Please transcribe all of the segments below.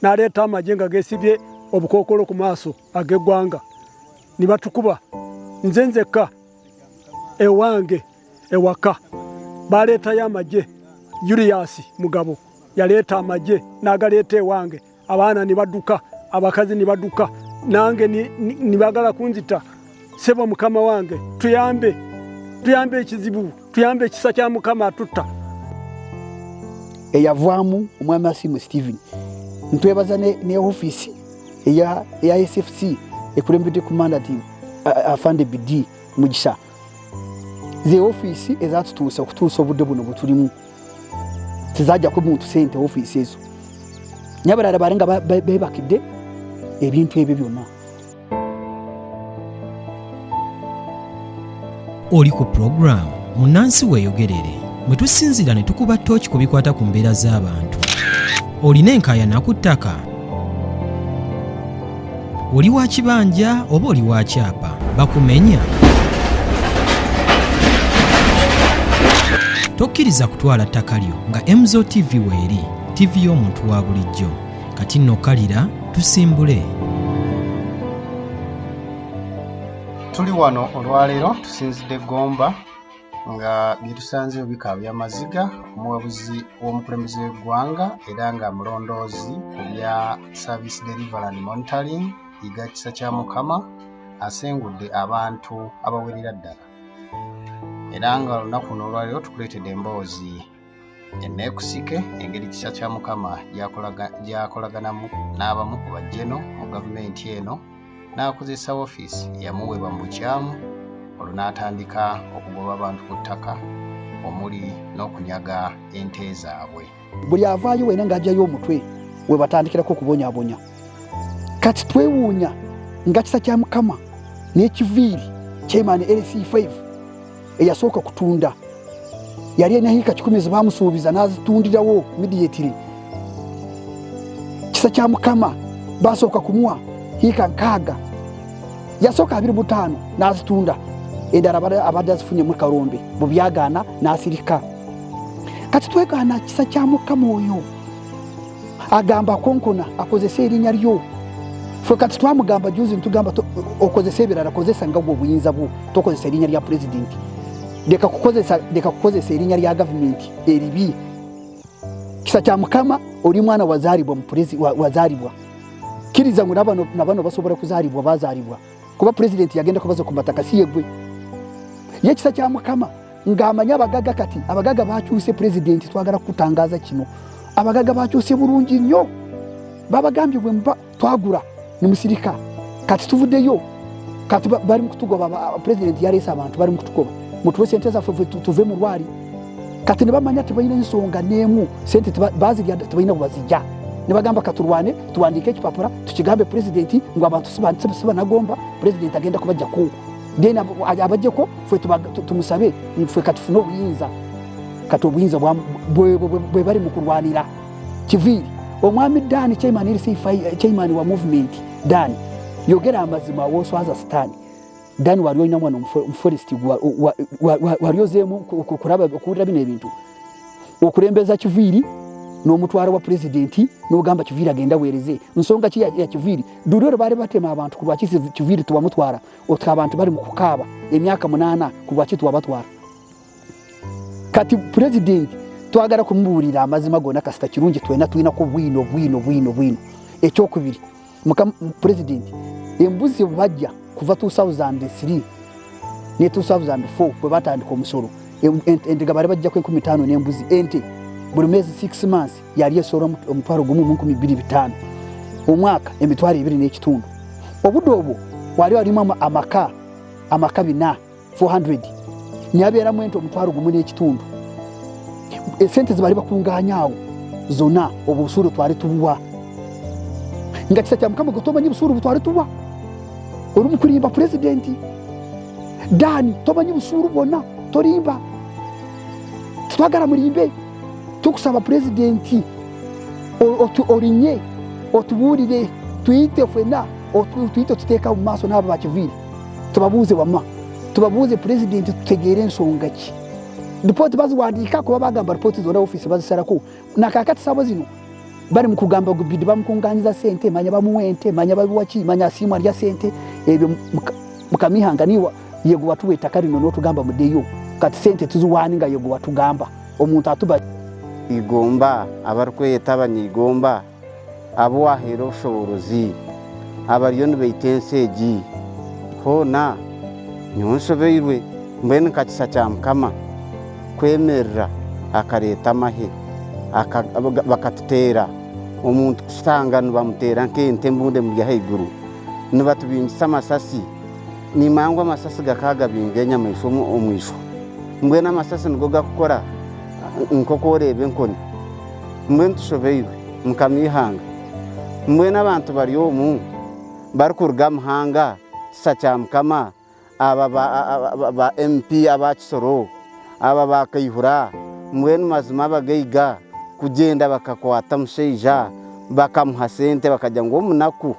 n'aleeta amajenga gesibye obukokolo ku maaso ag'eggwanga nibatukuba nze nzekka ewange ewaka baleetayo amagye Julius Mugabo yaleeta amagye n'agaleeta ewange abaana nibadduka abakazi nibadduka nange nibagala kunzita sebo mukama wange tuyambe ekizibu tuyambe ekisa kya mukama atutta eyavaamu omwami Asimu Steven ntwebaza ne office eya SFC ekulembedde commander team afande BD Mugisha ze office ezatutuusa okutuusa obudde buno butulimu tizajja ku muntu sente office ezo nyabalala barenga bebakidde ebintu ebyo byonna. Oli ku program Munansi Weeyogerere mwe tusinzira ne tukuba tooki ku bikwata ku mbeera z'abantu. Olina enkaayana ku ttaka? Oli wa kibanja oba oli wa kyapa? Bakumenya? Tokkiriza kutwala ttaka lyo nga Emzo TV weeri, TV y'omuntu wa bulijjo. Kati nno kalira tusimbule. Tuli wano olwaleero tusinzidde Gomba nga byetusanzeyo bika by'amaziga omuwabuzi w'omukulembeze w'eggwanga era nga mulondoozi ku bya service delivery and monitoring yiga kisa kya Mukama asengudde abantu abawerera ddala era nga olunaku n'olwaleero tukuleetedde emboozi enneekusike engeri kisa kya Mukama gyakolaganamu n'abamu ku bajjeno mu gavumenti eno n'akozesa ofiisi yamuweebwa mu bukyamu olwo n'atandika okugoba abantu ku ttaka omuli n'okunyaga ente zaabwe. Buli avaayo wena ng'ajjayo omutwe we batandikirako okubonyaabonya. Kati twewuunya nga kisa kya Mukama n'ekiviiri chairman LC5 eyasooka kutunda yali ena hiika 10 ze baamusuubiza n'azitundirawo immediately. Kisa kya Mukama basooka kumuwa hiika 6 yasooka 25 n'azitunda endala abadde azifunye mu Kalombe mu byagaana n'asirika. Kati twegaana kisa kya Mukama oyo agamba konkona akozesa erinnya lyo ffe kati twamugamba juzi ntugamba okozesa ebirala kozesa nga bwo obuyinza bwo tokozesa erinnya lya president deka kukozesa erinnya lya government eribi. Kisa kya Mukama oli mwana wazaalibwa mu wazaalibwa kiriza ngo nabano basobola kuzaalibwa bazaalibwa kuba president yagenda kubaza ku mataka si yegwe ye. Kisa kya Mukama ng'amanya abagaga kati abagaga bakyuse president twagala kutangaza kino abagaga bakyuse bulungi nnyo babagambye bwe mba twagula ni musirika kati tuvuddeyo kati bali mu kutugoba president yalesa abantu bali mu kutugoba mutuwe sente zaffe tuve mu lwali kati ne bamanya tebalina ensonga n'emu sente bazirya tebalina kubazijja ne bagamba katulwane tuwandike ekipapula tukigambe president ngo abantu siba nagomba president agenda kubajjako dena abajjeko ffe tumusabe ffe katufune obuyinza kati obuyinza bwe bali mu kulwanira kiviiri. Omwami Dani chairman wa movement Dani yogera amazima woswaza sitani Dani wali oyina mwana umuforesti waliozeemu kuraba bino ebintu okulembeza kiviiri n'omutwaro wa presidenti n'ogamba kiviiri agenda weereze nsonga ki ya kiviiri duliro bali batema abantu ku lwaki kiviiri tubamutwara otka abantu bali mu kukaaba emyaka 8 ku lwaki tuwabatwara. Kati presidenti twagala kumubuulira amazima gonna kasita kirungi tulina ko bwino ekyokubiri presidenti embuzi bajja kuva 2003 ne 2004 bwe batandika omusolo endiga bali bajja ku 15 n'embuzi ente buli mezi 6 months yali esolo omutwaro gumu mu 25 omwaka emitwaro 2 n'ekitundu obudde obwo wali alimu amaka bina 400 nyabeera mu ente omutwaro gumu n'ekitundu esente zibali bakunganyaawo zona obusuru twali tubuwa nga kisa kya Mukama gotomanyi busuru twali tubuwa olumu kulimba presidenti Dani tomanyi busuru bonna tolimba twagala mulimbe tukusaba presidenti olinye otubuulire tuyite ffena tuyite tuteeka mu maaso n'abo bakiviiri tubabuuze wamma tubabuuze presidenti tutegeere ensonga ki ripooti baziwandiika kuba bagamba ripooti zonna ofiisi bazisalako nakakati sabo zino bari mu kugamba gubidi bamukunganyiza sente manya bamuwente manya babiwaki manya simwa lya sente ebyo mukamihanganiwa yego watuweta kali no tugamba mudeyo kati sente tuzuwaninga yego watugamba omuntu atuba igomba abarkweta abanyigomba abo wahera ubushoborozi abariyo nibeitenseji hona nyonshobeirwe mbene kakisa cya Mukama kwemerera akareta amahe bakatutera umuntu kusanga bamutera nkente mbunde mu yahiguru nibatubingisa amasasi ni mangwa amasasi gakaga bingenya mwishomo omwisho mbwe n'amasasi ngo gakora nkoko rebe nkoni mbwe ntushobeirwe mukamihanga mbwe n'abantu bari omu bari kuruga muhanga kisa cya Mukama aba ba MP abakisoro aba bakayihura mbwe n'amazima bagaiga kugenda bakakwata musheija bakamuha sente bakajya ngo munaku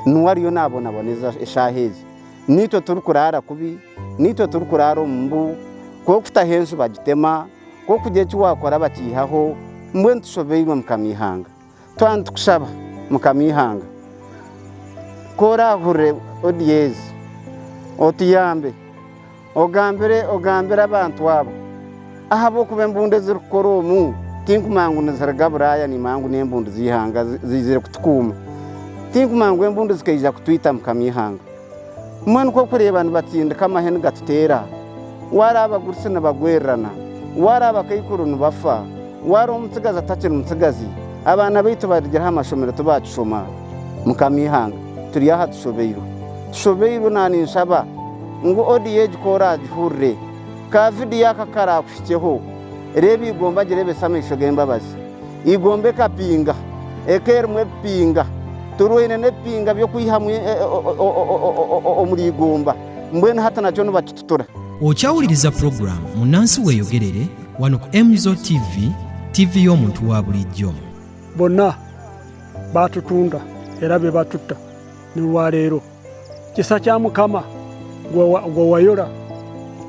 nuwariyo nabona boneza eshahezi nito turukurara kubi nito turukurara mbu ko kutahenzu bagitema ko kujye cyuwakora bakihaho mbwe ntushobeirwe mukamihanga twantukushaba mukamihanga kora hure odiez otiyambe ogambere abantu wabo ahabo kubembunde zirukoromu tinkumangu nazaragaburaya ni mangu nembunde zihanga zizire kutukuma tinkumangu embunde zikayija kutwita mukamihanga mwana ko kureba abantu batsinda kamahene gatutera waraba gurse nabagwerana waraba kayikuru nubafa waro umutsigaza atakira umutsigazi abana bitu bagira amashomero tubacishoma mukamihanga turi yaha tushobeiro nani nshaba ngo odiyeje kora jhure ka video yakakara kushikeho rebi igomba gerebe samisho gembabazi igombe kapinga ekermwe pinga turuhene ne pinga byo kuyihamwe omuri igomba mbwene hata nacho nubatutura okyawuliriza program munansi weyogerere wano ku Emzo TV y'omuntu wa bulijjo bonna batutunda era be batutta ni lwaleero kisa kya Mukama gwe wayola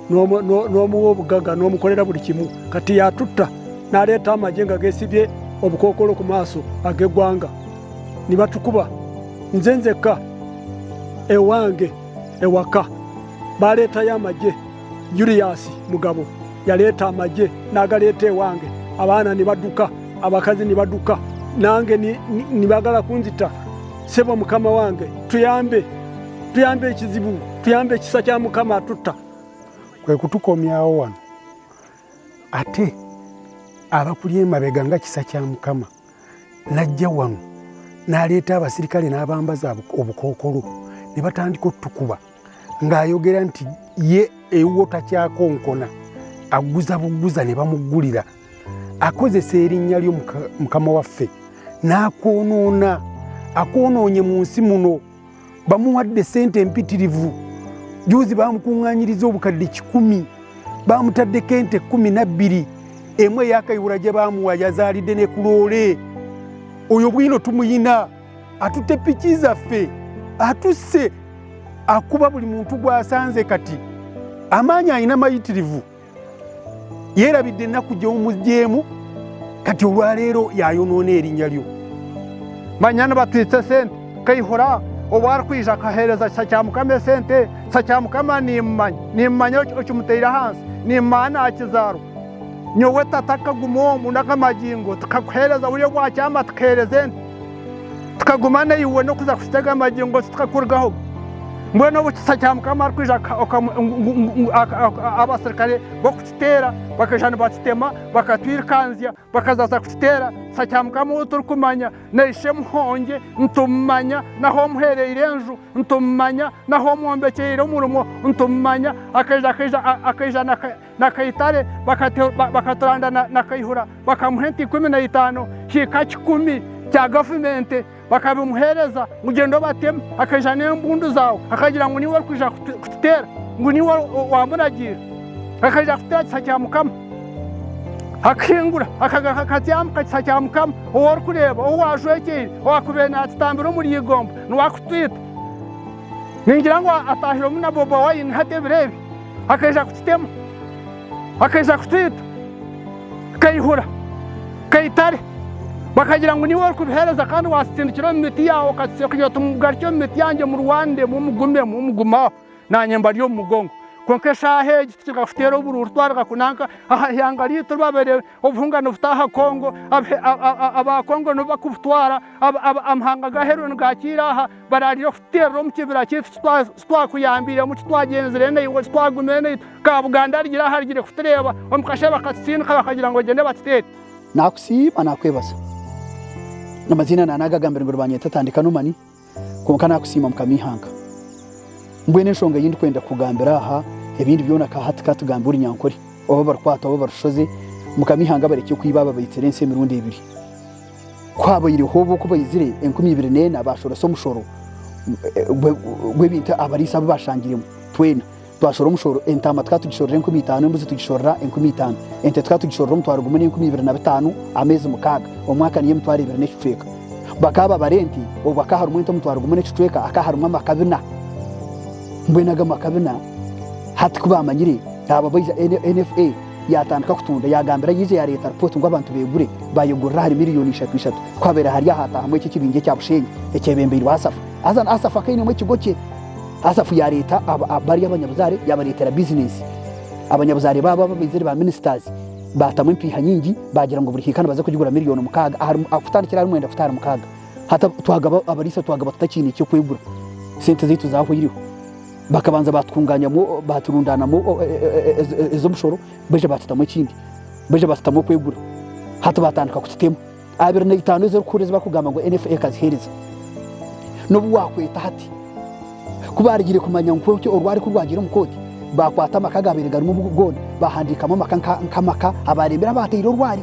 n'omuwa obugaga n'omukolera buli kimu kati yatutta n'aleeta amagye nga geesibye obukookolo ku maaso ag'eggwanga ni batukuba nze nzekka ewange ewaka baleetayo amagye Julius Mugabo yaleeta amagye n'agaleeta ewange abaana ni badduka abakazi ni badduka nange ni bagala kunzita sebo Mukama wange tuyambe ekizibu tuyambe ekisa kya Mukama atutta kwe kutukomyawo wano ate abakuli emabega nga kisa kya Mukama najja wano n'aleeta abasirikale n'abambaza obukookolo ne batandika otukuba ng'ayogera nti ye ewo takyakonkona aguza buguza ne bamugulira akozesa erinnya lyo Mukama waffe n'akwonoona akwonoonye mu nsi muno bamuwadde sente empitirivu juzi bamukuŋŋaanyiriza obukadde 10 bamutaddeko ente 12 emwe yakayihura gye bamuwa yazaalidde ne kuloole oyo bwino tumuyina atutte piki zaffe atusse akuba buli muntu gwasanze kati amaanyi alina mayitirivu yeerabidde ennaku gy'omugyeemu kati olwaleero yayonoona erinnya lyo manyana batwitse sente kayihura obwari kwija akahereza kisa kya Mukama sente kisa kya Mukama nimumanya okimuteire hansi nimumanya nakizaro nyowe tatakagumomu n'akamagingo tukakuhereza buriyo bwakyama tukahereza ente tukaguma naiwe nokuza kusitega amagingo tukakurugaho mbwene obu kisa kya Mukama ari kwija abasirikare bokukitera bakaja nibatutema bakatwirikanzya bakazaza kukitera kisa kya Mukama uwo turikumanya naishe muhonge ntumumanya naho muhereire enju ntumumanya naho mwombekeire omurimo ntumumanya akaija nakayitare bakaturanda nakayihura bakamuha ente 15 hika 10 kya gavumenti bakabimuhereza ngugendo batema akaja n'embundu zawe akagira ngo niwe kwija kututera ngo niwe wamuragira akaja kutera kisa kya Mukama akingura akatyama kisa kya Mukama owari kureba owajwekere owakubere natutambira omuri igomba niwakutwita ningira ngo atahire omu na boba wayini hatebirebi akaja kututema akaja kutwita kayihura kayitare bakagira ngo niwe kubihereza kandi wasitindikira mu miti yawo katse kuyo tumugarcyo mu miti yanjye mu Rwanda mu muguma nanye mbariyo mu mugongo konke shahe gitugafutero bururu twarga kunanka ahangari turabere obungano futaha Kongo aba Kongo no bakufutwara amhanga gahero ngakira barariro futero mu kibira cyitwa kuyambire mu twagenzere ne ngo twagumene ka Buganda rigira harigire kutereba omukashe bakatsinka bakagira ngo gende batete nakusiba nakwebaza namazina nanagagambira ngo banyeta tandika numani konka nakusima mukamihanga mbwene nshonga yindi kwenda kugambira aha ebindi byona ka hati katugambura nyankore obo barkwata obo barushoze mukamihanga bareke kwibaba bayiterense mirundi ibiri kwabo yiri hobo kuba yizire 2024 abashora so mushoro gwebinta abarisa bashangiremo twena twashora umushoro entama twatugishorera 2005 mbuze tugishorera 2005 ente twatugishorera mutwaro gumene 2025 amezi mukaga omwaka niye mutwaro 2024 bakaba barenti obakaharu mwento mutwaro gumene citweka akaharu makabina mbwenaga makabina hati kubamanyire aba bayiza NFA yatandika kutunda yagambira yize ya leta report ngo abantu begure bayogora hari miliyoni 3 kwabera hari hata hamwe cy'ikibinge cya Bushenyi ekebembere wasafa azan asafa kayine mu kigoke asafu ya leta abari abanyabuzare yabaretera business abanyabuzare baba babizere ba ministers batamwe mpiha nyingi bagira ngo buri hikana baza kugura miliyoni mukaga akutandikira ari mwenda futara mukaga hata twagaba abarisa twagaba tutakini cyo kwegura sente zitu zaho yiriho bakabanza batwunganyamo baturundanamo ezo mushoro beje batitamo kindi beje batitamo kwegura hata batandika kutitemo abere na 5 zo kureza bakugamba ngo NFA kazihereza no bwakweta hati kubarigire kumanya ngo cyo orwari kurwagira umukoti bakwata makagabirega mu bugone bahandikamo makanka abarembera batero rwari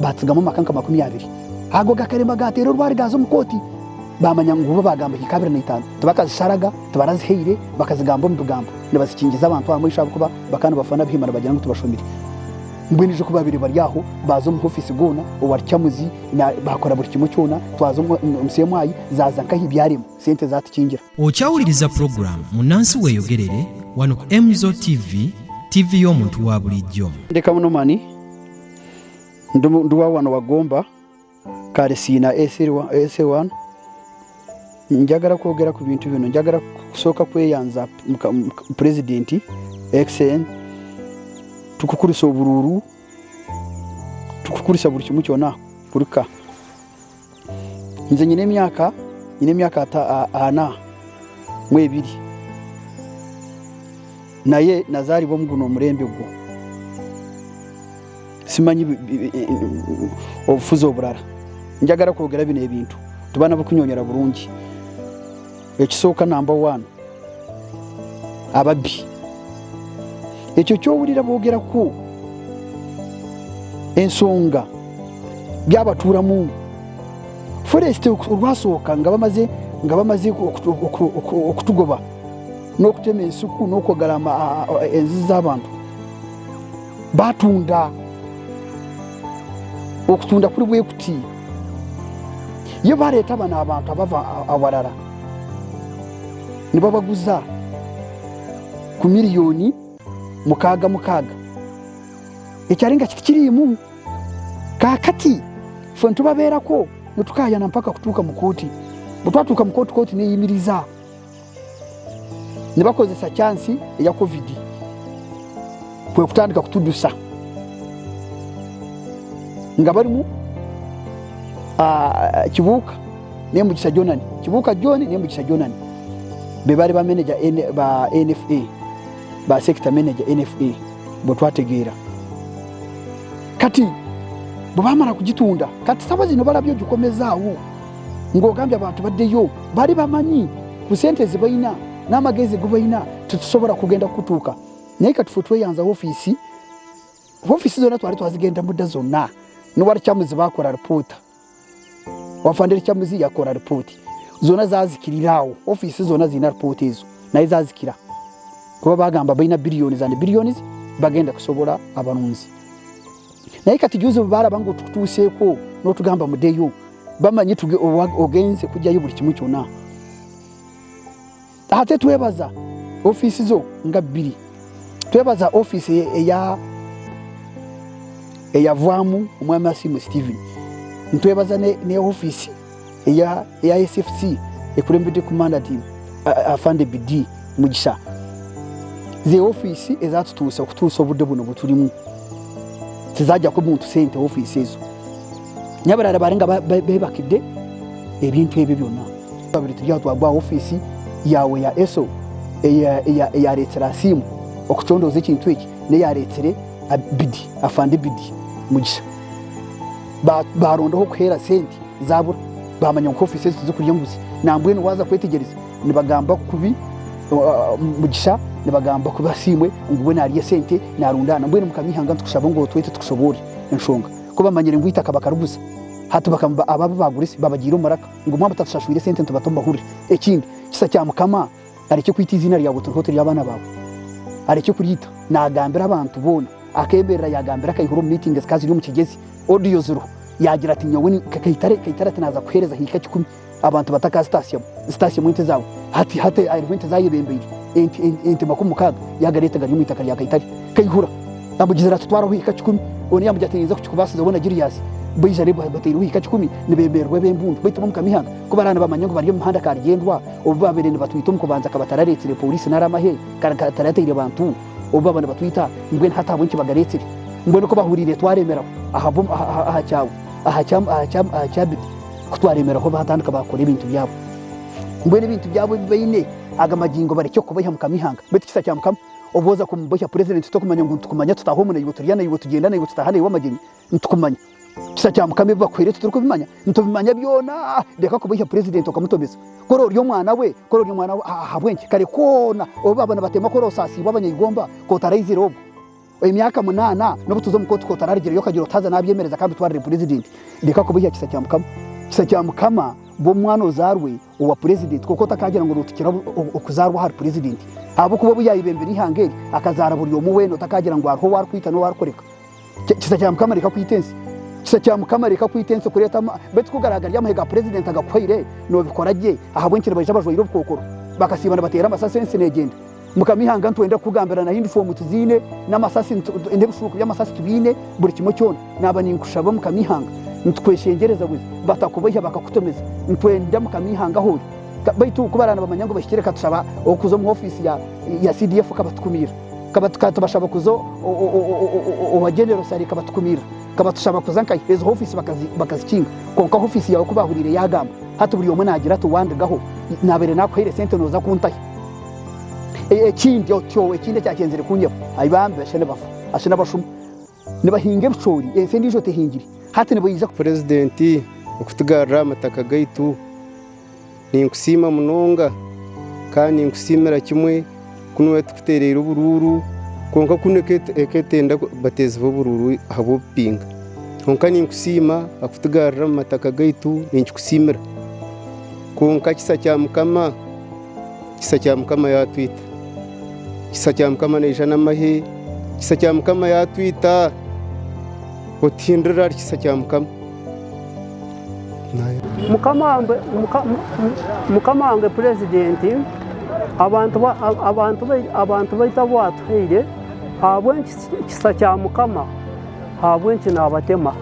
batsigamo makanka 20 hago gakarema gatero rwari gazo mukoti bamanya ngo bagamba ikabira na 5 tubakazisharaga tubarazihire bakazigamba mu dugambo nibazikingiza abantu bamwisha kuba bakana bafana bihimana bagira ngo tubashomire mbwenije kuba babiri bari yaho bazo mu office gona uwarcyamuzi bakora buri kimwe cyona twazo umsemayi zaza kahibyarimo sente zatikingira okyawuliriza program munansi weyogerere wano ku Emzo TV y'omuntu wa bulijjo ndeka muno mani nduwa wano wagomba kare sina S1 njagara kwogera ku bintu bino njagara kusoka kweyanza president XN tukukurisa ubururu tukukurisa buri kimwe cyona kurika nze nyine myaka ana mwebiri naye nazari bo muguno murembe gwo simanyi ofuzo burara njagara kwogera bino ebintu tubana bukunyonyera burungi ekisoka number 1 ababi ekyo kyowulira boogera ku ensonga byabaturamu forest urwasoka nga bamaze okutugoba n'okutema ensuku n'okwogalama enzizi z'abantu batunda okutunda kuri bwekuti iyo bareeta abana abantu abava awarara nibabaguza ku miliyoni mukaga ekyaringa kitikirimu kakati fwe ntubabeerako netukayana mpaka kutuuka mukoti butwatuuka mukoti neyimiriza nebakozesa chansi eya covid kwe kutandika kutudusa nga balimu kibuuka nemugisa jonani kibuuka joni nemugisa jonani bebali ba manager ba NFA ba sector manager NFA botwategeera kati bobamara kugitunda kati sabazi no balabyo gikomezaawo ngogambye abantu baddeyo bali bamanyi ku sente zibayina n'amagezi gubayina tutusobora kugenda kutuuka naye kati fotwe yanza office zona twali twazigenda mudda zonna n'wali kyamuzi bakora report wafandeli kyamuzi yakora report zona zazikirirawo office zona zina report ezo naye zazikira kuba bagamba bayina billions and billions bagenda kusobola abanunzi naye kati juzo barabango tutuseeko no tugamba mudeyo bamanyi ogenze kujyayo buli kimu cyona ate twebaza office zo nga 2 twebaza office eya Vwamu umwami Asimu Steven ntwebaza ne office ya SFC ekulembedde commander team afande BD Mugisha ze office ezatutuusa okutuusa obudde buno butulimu tizajja ko muntu sente office ezo nyabarara barenga bebakidde ebintu ebyo byonna babiri tujja twagwa office yawe ya ESO ya retera simu okutondoza ekintu eki ne ya retere BD afande BD Mugisha barondaho kuhera sente zabura bamanya ko office ezo zikuriye mbuzi nambwene waza kwetegereza nibagamba kubi Mugisha nibagamba kuba simwe ngubwe nariye sente narundana mbwene mukamihanga tukushaba ngo twete tukushobore enshonga kuba manyire ngwita kabakaruguza hatu bakamba ababa bagurisi babagira umaraka ngo mwaba tatashashwire sente ntubatomba huri ekindi kisa cya mukama aricyo kwita izina rya buto hotel y'abana bawe aricyo kurita nagambira abantu bona akemberera yagambira kayihuro meeting zikazi mu kigezi audio zero yagira ati nyawe kayitare tinaza kuhereza hika 10 abantu bataka station mwite zawo hati airwente zayibembeye enti makumukaga yagareta gari mu itaka rya kayitare kayihura abugizera tutwara hika 10 oni yamujatiriza kukubasiza bona Julius bijare batero hika 10 nibeberwe bembundu bituma mukamihanga kubarana bamanya ngo bari mu muhanda karigendwa obubabere ne batwita mu kubanza kabatararetsire police naramahe karatire abantu obubabana batwita ngwe hata bonki bagaretsire ngwe no kubahurire twaremera ahachabi kutwaremera ko batandika bakora ibintu byabo ngwe n'ibintu byabo bine agamagingo bari cyo kubaha mukamihanga bitikisa cya mukama oboza kumboshya president tukumanya ngo tukumanya tutahomuna yibo turiyana yibo tugendana yibo tutahana yibo mageni ntukumanya kisa cya mukame bakwire tuturukubimanya ntubimanya byona deka kuboshya president okamutomeza koro ryo mwana we habwenki kare kona obabana batema koro sasi babanya igomba ko tarayizira obo emyaka 8 no tuzo mukoti ko tararigera yo kagiro taza nabyemereza kandi twari president deka kuboshya kisa cya mukama bo mwana ozarwe uwa president koko takagira ngo rutikira okuzarwa har president abo kubo buyayibembera ihangeri akazara buri yo muweno takagira ngo arho warkwita no warkoreka kisa cya mukama reka kwitensi kisa cya mukama reka kwitensi kureta betu kugaragara yamahega president agakwaire no bikoraje ahabwenkire baje bajwira ubukokoro bakasibana batera amasasi negenda mukamihanga ntwenda kugambira na hindi form tuzine n'amasasi ende bushuku y'amasasi tubine buri kimo cyone nabaninkushaba mukamihanga ntweshengereza buzi batakubohya bakakutomeza ntwenda mukamihanga hori baitu kubarana bamanya ngo bashikireka tushaba okuzo mu office ya CDF kabatukumira kabatukata bashaba kuzo o general sari kabatukumira kabatushaba kuzanka izo office bakazikinga konka office yawe kubahurire yagamba hatu buri yomwe nagira to wandagaho nabere nakwire sente noza kuntahi ekindi otyo ekindi cyakenzere kunyeba ayibambe bashene bafu ashena bashuma nibahinge bicori ense ndijo tehingiri hati niboyiza president okutugarra amataka gaitu ninkusima munonga kandi ninkusimira kimwe kunwe tukuterera ubururu konka kuneketenda bateza ubururu habo pinga konka ninkusima akutugarra amataka gaitu ninkusimira konka kisa cya mukama ya twita kisa cya mukama nejana mahe kisa cya mukama ya twita otindira kisa cya mukama mukamange president abantu baita bwatuhire habwenki kisa cya mukama habwenki nabatema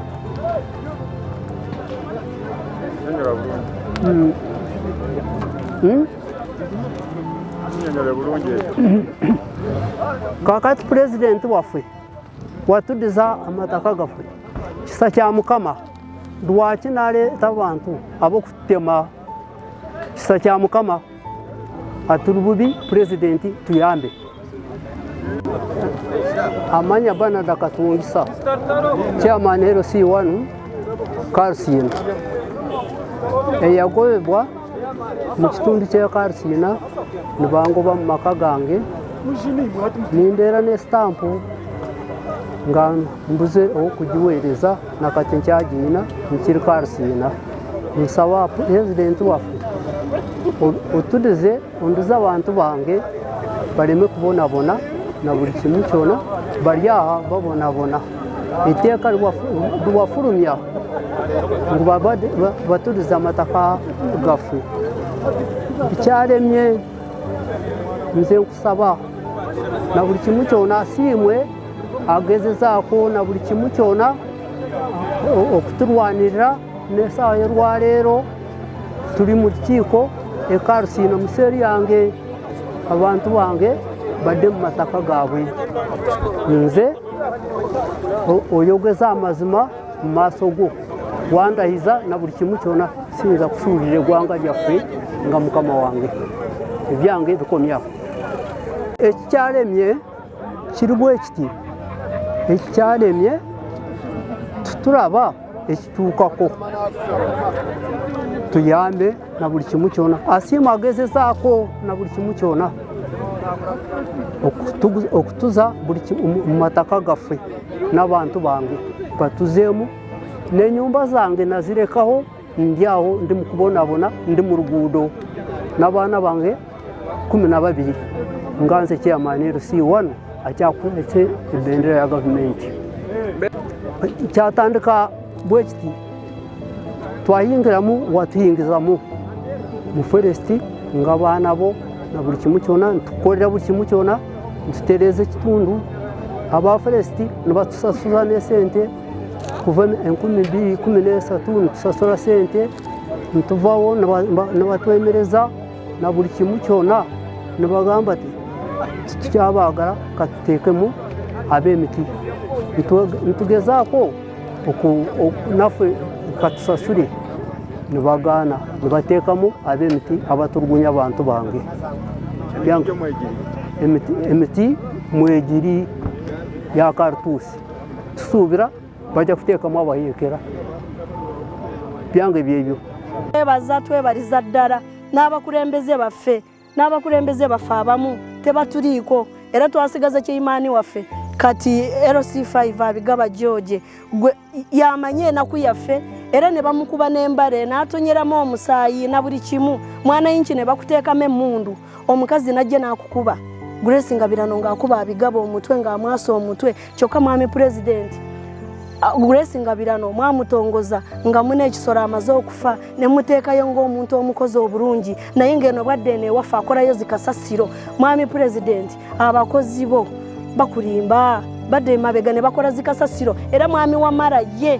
kakati president wafwe watudiza amataka gafwe kisa cya mukama dwaki naleta abantu abo kutema kisa cya mukama aturububi president tuyambe amanya bana dakatungisa chairman hero C1 Karsina eyagobebwa mu kitundu kya Karsina nibango ba makagange nindera ne stamp ngano mbuze okujiwereza nakati nkyagina nkiri Karsina nsaba president wafu otudize onduza abantu bange bareme kubonabona na buri kintu cyona bari aha babonabona iteka rwafurumya ngo batudiza amataka gafu icyaremye nze kusaba na buri kintu cyona simwe ageze zako na buri kimwe cyona okuturwanirira n'esaawa y'olwaleero tuli mu kiiko ekarusiina museeri yange abantu bange badde mu mataka gaabwe nze oyogeza amazima mu maaso go wandahiza na buli kimu kyona siyinza kusuulira eggwanga lyaffe nga mukama wange ebyange bikomyako ekikyalemye kiri bwe kiti ekikyalemye tulaba ekituukako tuyambe na buli kimu kyona asiima agezezaako na buli kimu kyona okutuza mu mataka gaffe n'abantu bange batuzeemu n'ennyumba zange nazirekaho ndi aho ndi mu kubonabona ndi mu luguudo n'abaana bange 12 nga nze chairman LC1 akyakwese ebendera ya gavumenti kyatandika bwe kiti twayingiramu watuyingizamu mu foresti nga baana bo na buli kimu kyona ntukolera buli kimu kyona ntutereeza ekitundu aba foresti nibatusasula n'esente kuva 2013 ntusasula sente ntuvawo nibatwemereza na buli kimu kyona nibagamba ati tukyabaagala katuteekemu ab'emiti nitugezaako naffe katusasule nibagaana nibateekamu ab'emiti abatulugunya abantu bange emiti mwegiri ya kartuusi tusuubira bajja kuteekamu abayeekera byange byebyo twebaliza ddala n'abakulembeze baffe abamu tebaturiiko era twasigaza kyeyimaani waffe kati LC5 abigaba George yamanye enaku yaffe era ne bamukuba n'embale n'atonyeramu omusaayi na buli kimu mwana yinki ne bakuteekamu emmundu omukazi najje n'akukuba Grace Ngabirano ng'akuba abigaba omutwe ng'amwasa omutwe kyokka mwami President Grace Ngabirano mwamutongoza nga mune ekisoro amaze okufa ne muteekayo ng'omuntu omukozi obulungi naye ng'eno bwadde neewaffe akolayo zikasasiro mwami President abakozi bo bakulimba badde emabega ne bakola zikasasiro era mwami Wamala ye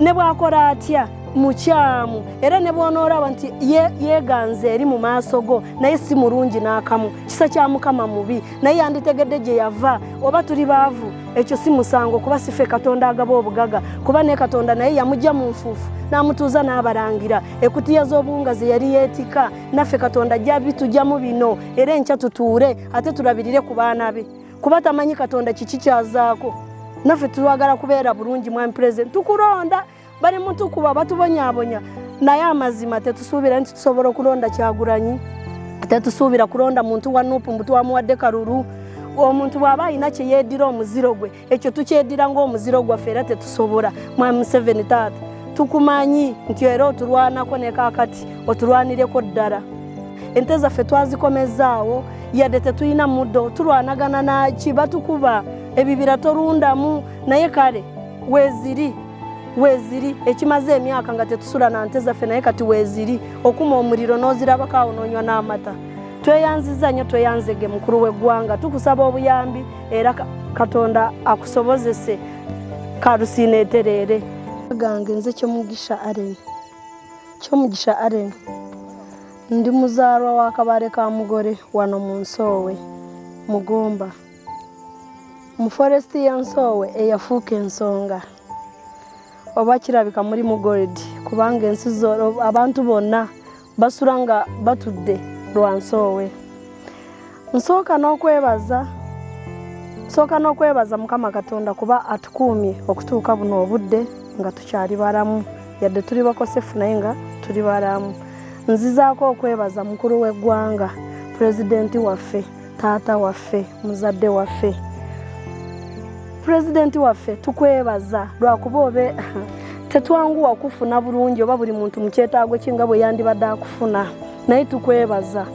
ne bwakola atya mukyamu era ne bwonoolaba nti yeeganze eri mu maaso go naye si mulungi n'akamu kisa kya mukama mubi naye yanditegedde gye yava oba tuli baavu ekyo si musango kuba sife Katonda agaba obugaga kuba ne Katonda naye yamujja mu nfuufu n'amutuuza n'abalangira ekutiya z'obuwunga ze yali yeetika naffe Katonda ajja bitujjamu bino era enkya tutuure ate tulabirire ku baana be kuba tamanyi Katonda kiki kyazaako naffe tulwagala kubeera bulungi mwami President tukulonda bali mutukuba batubonyaabonya naye amazima tetusuubira nti tusobola okulonda Kyagulanyi tetusuubira kulonda muntu wa Nuupu mbutu wamuwadde kalulu omuntu bw'aba alina kye yeddira omuziro gwe ekyo tukyeddira ng'omuziro gwaffe era tetusobola mwami Museveni taata tukumanyi nti era otulwanako ne kaakati otulwanireko ddala ente zaffe twazikomezaawo yadde tetulina muddo tulwanagana naki batukuba ebibira tolundamu naye kale weeziri ekimaze emyaka nga tetusula na nte zaffe naye kati weeziri okuma omuliro n'ozirabako awo n'onywa n'amata tweyanziza nnyo tweyanzege mukulu w'eggwanga tukusaba obuyambi era Katonda akusobozese karusiina etereere gange nze Kyomugisha Allen ndi muzaalwa wa Kabale ka Mugore wano mu Nsoowe Mugomba mu foresti ya Nsoowe eyafuuka ensonga oba kirabika muri Mugolidi kubanga ensi abantu bonna basula nga batudde lwa Nsoowe nsooka n'okwebaza Mukama Katonda kuba atukuumye okutuuka buno obudde nga tukyali balamu yadde tuli bakosefu naye nga tuli balamu nzizaako okwebaza mukulu w'eggwanga Pulezidenti waffe taata waffe muzadde waffe Pulezidenti waffe tukwebaza lwakuba obe tetwanguwa kufuna bulungi oba buli muntu mu kyetaago kinga bwe yandibadde akufuna naye tukwebaza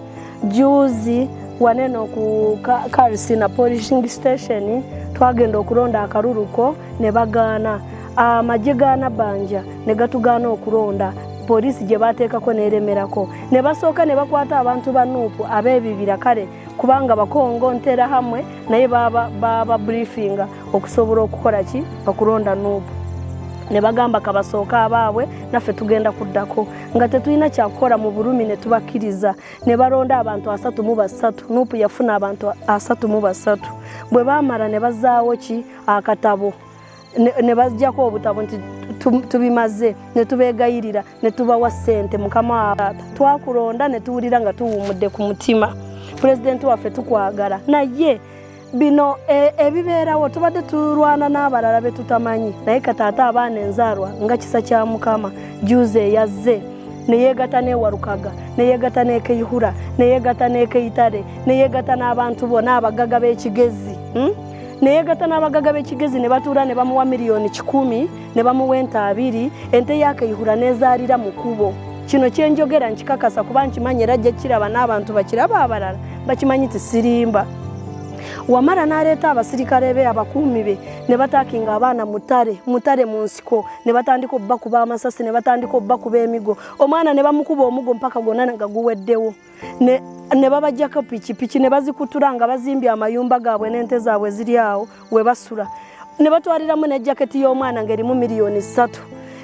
juzi waneno ku Karusiina polishing station twagenda okulonda akaluluko ne bagaana amagye gaana banja ne gatugaana okulonda polisi gye bateekako neeremerako ne basooka ne bakwata abantu ba Nuupu ab'ebibira kale kubanga bakongo ntera hamwe naye baba briefinga okusobola okukola ki okulonda Nuupu ne bagamba kabasooka abaabwe naffe tugenda kuddako nga tetulina kyakukora mu bulumi ne tubakkiriza ne balonda abantu 33 Nuupu yafuna abantu 33 bwe baamala ne bazaawo ki akatabo ne bajjako obutabo nti tubimaze ne tubeegayirira ne tubawa ssente mukama wa twakulonda ne tuwulira nga tuwumudde ku mutima pulezidenti waffe tukwagala naye bino ebibeerawo tubadde tulwana n'abalala be tutamanyi naye kataata abaana enzaalwa nga kisa kya mukama juze yazze ne yeegata n'ewalukaga ne yeegata n'ekeihura ne yeegata n'ekeitale ne yeegata n'abantu bonna abagaga b'ekigezi ne yeegata n'abagaga b'ekigezi ne batuula ne bamuwa miliyoni 10 ne bamuwa ente 2 ente yakeihura n'ezaalira mu kubo kino kyenjogera nkikakasa kuba nkimanyi era jja kiraba n'abantu bakiraba abalala bakimanyi ti sirimba Wamala n'aleeta abasirikale be abakuumi be ne bataakinga abaana mutale mu nsiko ne batandika obbakuba amasasi ne batandika obbakuba emigo omwana ne bamukuba omugo mpaka gonna nga guweddewo ne babajjako pikipiki ne bazikutura nga bazimbye amayumba gaabwe n'ente zaabwe ziri awo we basula ne batwaliramu n'ejaketi y'omwana ng'erimu miliyoni 3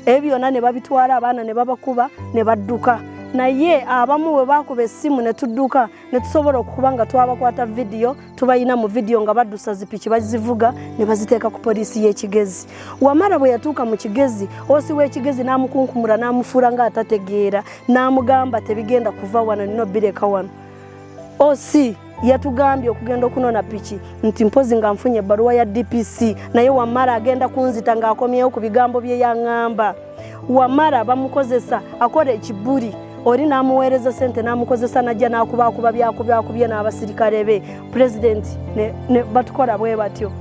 ebyo byonna ne babitwala abaana ne babakuba ne badduka naye abamu we bakuba essimu ne tudduka ne tusobola okuba nga twabakwata vidiyo tubayina mu vidiyo nga baddusa zipiki bazivuga ne baziteeka ku poliisi y'ekigezi Wamala bwe yatuuka mu kigezi osi w'ekigezi n'amukunkumula n'amufuula nga atategeera n'amugamba tebigenda kuva wano nino bireka wano osi yatugambye okugenda okunona piki nti mpozi nga nfunye ebbaluwa ya DPC naye Wamala agenda kunzita ng'akomyewo ku bigambo bye yaŋŋamba Wamala bamukozesa akola ekibuli oli n'amuweereza ssente n'amukozesa najja n'akubaakuba byakubye n'abasirikale be pulezidenti ne batukola bwe batyo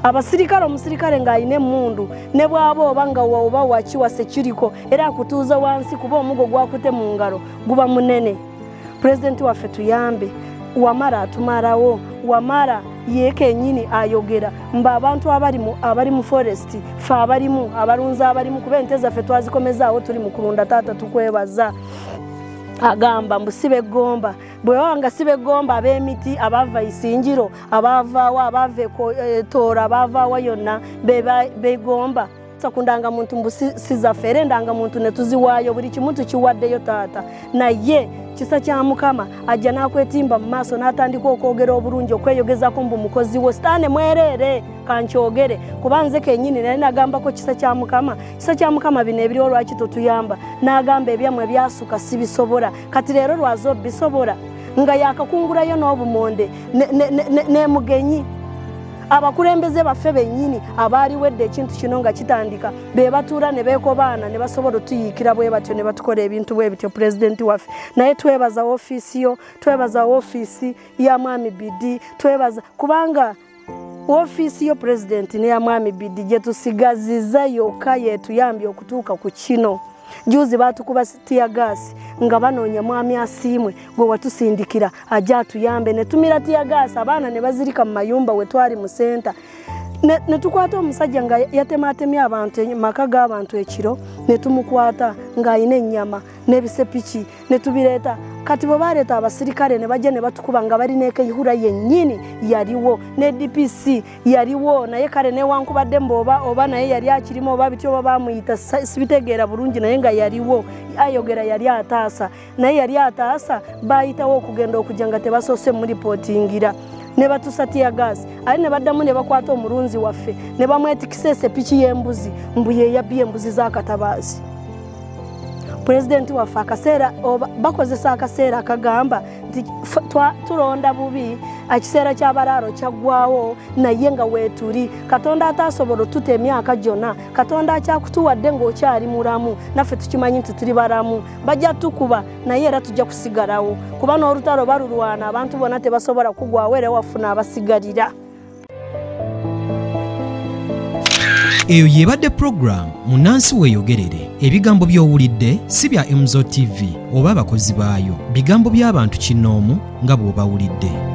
abasirikale omusirikale ng'alina emmundu ne bw'aba oba nga oba wakiwase kiriko era akutuuza wansi kuba omugo gwakute mu ngalo guba munene pulezidenti waffe tuyambe Wamala atumalawo Wamala yekennyini ayogera mba abantu abali mu forest fe abalimu abalunzi abalimu kuba ente zaffe twazikomezaawo tuli mu kulunda taata tukwebaza agamba mbusibe gomba bwe wanga sibe gomba ab'emiti abava isinjiro abavaawo abave toora abavaawo yonna begomba sakundanga muntu mbusizaffe era endangamuntu ne tuziwaayo buli kimu tukiwaddeyo taata naye kisa kya mukama ajja n'akwetimba mu maaso n'atandika okwogera obulungi okweyogezako mbu mukozi wo sitaane mwereere kankyogere kuba nze kennyini naye nagambako kisa kya mukama bino ebiri olwaki totuyamba n'agamba ebyammwe byasuka sibisobola kati leero lwaza obisobola nga yakakungulayo n'obumonde n'emugenyi abakulembeze baffe bennyini abaali wedde ekintu kino nga kitandika be batuula ne beekobaana ne basobola otuyiikira bwe batyo ne batukola ebintu bwe bityo pulezidenti waffe naye twebaza ofiisi ya Mwami Biddi twebaza kubanga ofiisi yo pulezidenti ne ya Mwami Biddi gye tusigazizza yokka yetuyambye okutuuka ku kino juzi batukuba tiyagasi nga banoonya mwami asiimwe gwe watusindikira ajja atuyambe ne tumira tiyagasi abaana ne bazirika mu mayumba we twali mu senta ne tukwata omusajja nga yatematemye abantu maka g'abantu ekiro ne tumukwata ng'ayina ennyama n'ebisepiki ne tubireeta kati bwe baleeta abasirikale ne bajja ne batukuba nga balina ekeihura yennyini yaliwo ne DPC yaliwo naye kale newankubadde oba naye yali akirimu oba bityo oba bamuyita sibitegeera bulungi naye nga yaliwo ayogera yali ataasa naye yali ataasa bayitawo okugenda okujja nga tebasoose mu ripootingira ne batusa tiyagasi ali ne baddamu ne bakwata omulunzi waffe ne bamwetikisa esepiki y'embuzi mbu yeeyabbye embuzi z'akatabaazi pulezidenti waffe akaseera bakozesa akaseera akagamba nti tulonda bubi ekiseera ky'abalaalo kyaggwawo naye nga weetuli katonda ataasobola otuta emyaka gyonna katonda akyakutuwadde ng'okyali mulamu naffe tukimanyi nti tuli balamu bajja tukuba naye era tujja kusigalawo kuba n'olutalo balulwana abantu bonna tebasobola kugwawo era wafuna abasigalira. Eyo yebadde program Munansi weeyogerere. Ebigambo by'owulidde si bya Emzo TV oba abakozi baayo, bigambo by'abantu kinnoomu nga bw'obawulidde.